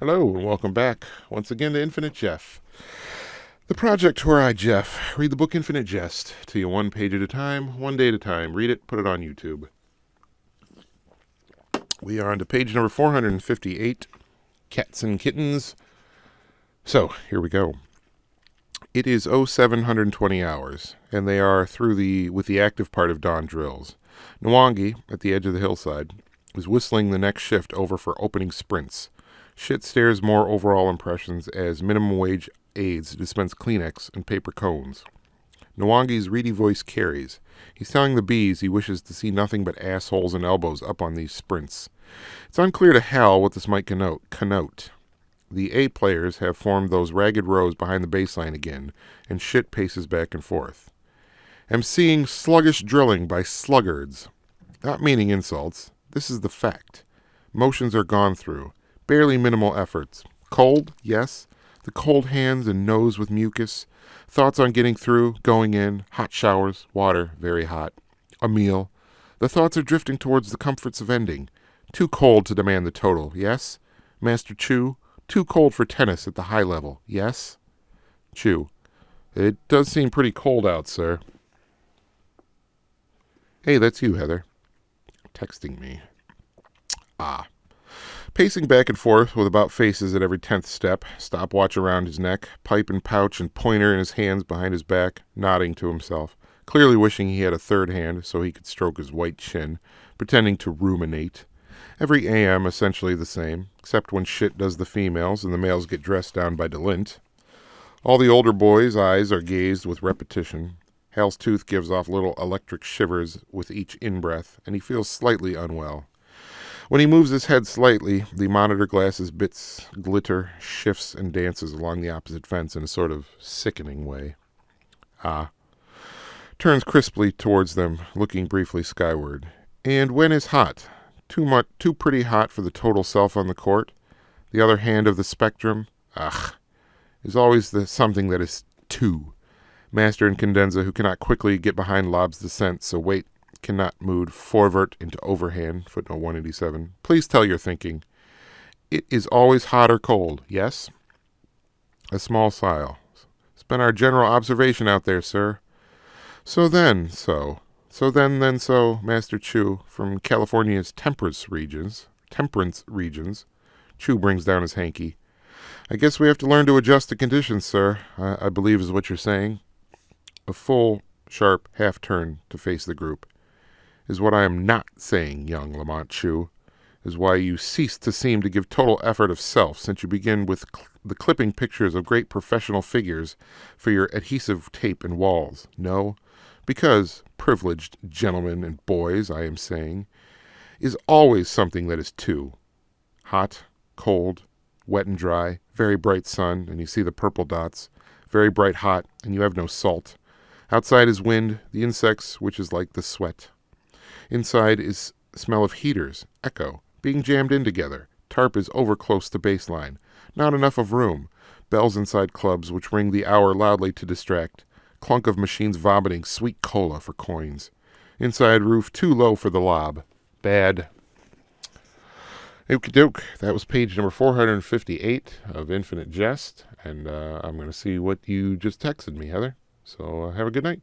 Hello, and welcome back once again to Infinite Jeff, the project where I, Jeff, read the book Infinite Jest to you one page at a time, one day at a time. Read it, put it on YouTube. We are on to page number 458, Cats and Kittens. So, here we go. It is 0720 hours, and they are with the active part of dawn drills. Nwangi, at the edge of the hillside, is whistling the next shift over for opening sprints. Shit stares more overall impressions as minimum wage aides dispense Kleenex and paper cones. Nwangi's reedy voice carries. He's telling the bees he wishes to see nothing but assholes and elbows up on these sprints. It's unclear to Hal what this might connote. The A players have formed those ragged rows behind the baseline again, and shit paces back and forth. Am seeing sluggish drilling by sluggards. Not meaning insults. This is the fact. Motions are gone through. Barely minimal efforts. Cold, yes. The cold hands and nose with mucus. Thoughts on getting through, going in. Hot showers, water, very hot. A meal. The thoughts are drifting towards the comforts of ending. Too cold to demand the total, yes? Master Chu, too cold for tennis at the high level, yes? Chu, it does seem pretty cold out, sir. Hey, that's you, Heather. Texting me. Ah. Pacing back and forth with about faces at every 10th step, stopwatch around his neck, pipe and pouch and pointer in his hands behind his back, nodding to himself, clearly wishing he had a third hand so he could stroke his white chin, pretending to ruminate. Every AM essentially the same, except when shit does the females and the males get dressed down by DeLint. All the older boys' eyes are gazed with repetition. Hal's tooth gives off little electric shivers with each in-breath, and he feels slightly unwell. When he moves his head slightly, the monitor glasses bits glitter, shifts, and dances along the opposite fence in a sort of sickening way. Ah. Turns crisply towards them, looking briefly skyward. And when is hot? Too pretty hot for the total self on the court? The other hand of the spectrum? Ugh. Is always something that is two. Master and Cadenza, who cannot quickly get behind Lob's descent, so wait, cannot move forward into overhand, footnote 187. Please tell your thinking. It is always hot or cold, yes? A small sigh. It's been our general observation out there, sir. So, Master Chu, from California's temperance regions. Chu brings down his hanky. I guess we have to learn to adjust to conditions, sir, I believe is what you're saying. A full, sharp half-turn to face the group. Is what I am not saying, young Lamont Chu, is why you cease to seem to give total effort of self since you begin with the clipping pictures of great professional figures for your adhesive tape and walls. No, because, privileged gentlemen and boys, I am saying, is always something that is two. Hot, cold, wet and dry, very bright sun, and you see the purple dots, very bright hot, and you have no salt. Outside is wind, the insects, which is like the sweat. Inside is smell of heaters, echo, being jammed in together. Tarp is over close to baseline. Not enough of room. Bells inside clubs which ring the hour loudly to distract. Clunk of machines vomiting sweet cola for coins. Inside roof too low for the lob. Bad. Okie doke. That was page number 458 of Infinite Jest. And I'm going to see what you just texted me, Heather. So have a good night.